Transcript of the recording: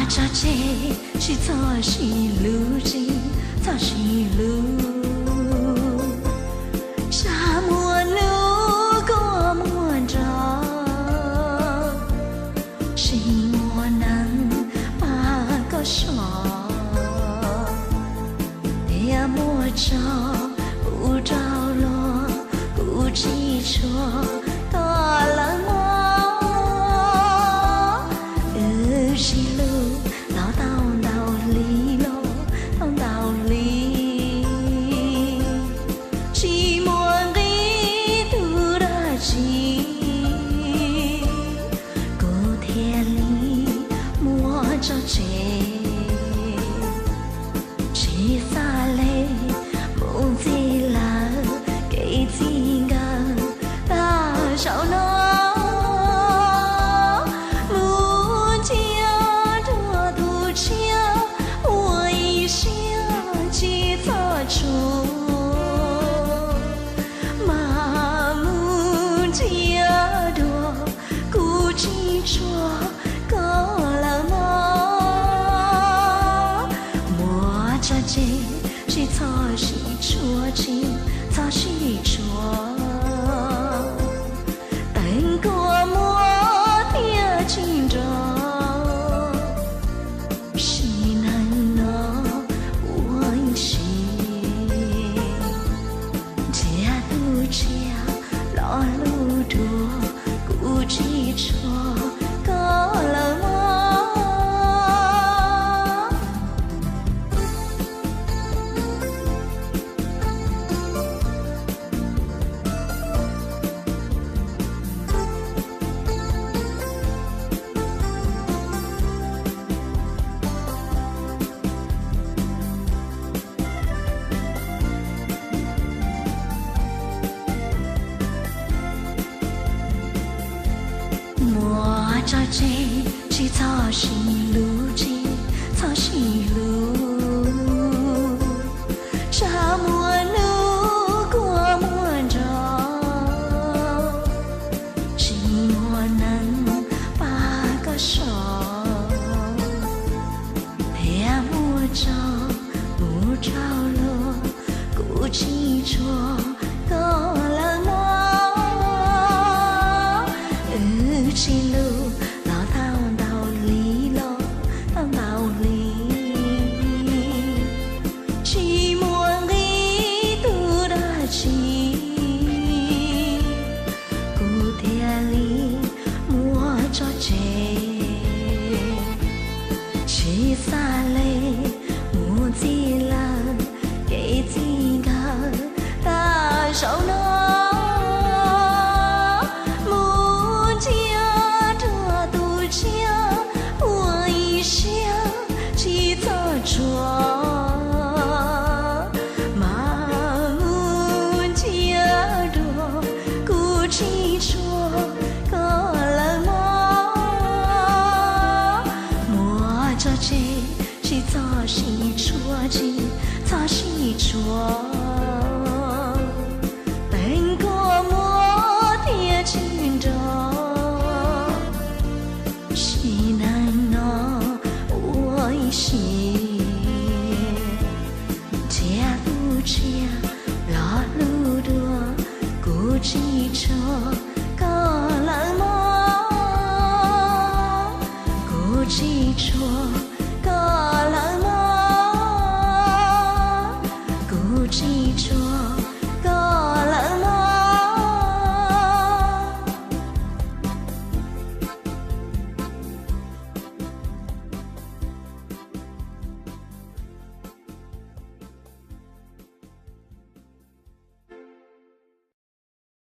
这街是草西路径，草西路，沙漠路过莫着，是我能把个说，也莫着不着落，不记着到了我。 草西戳进，草西戳，等过莫跌进着，西南那我一心，家都家老路多，古迹戳高了我。 这街是草西路径，草西路，沙漠路过莫着，寂寞能把个手，也莫着不着落，孤寂着够了我，情路。 草西戳进，草西戳，等过莫跌进着，西南那我一心，家不家老路多，古迹车高了么，古迹车。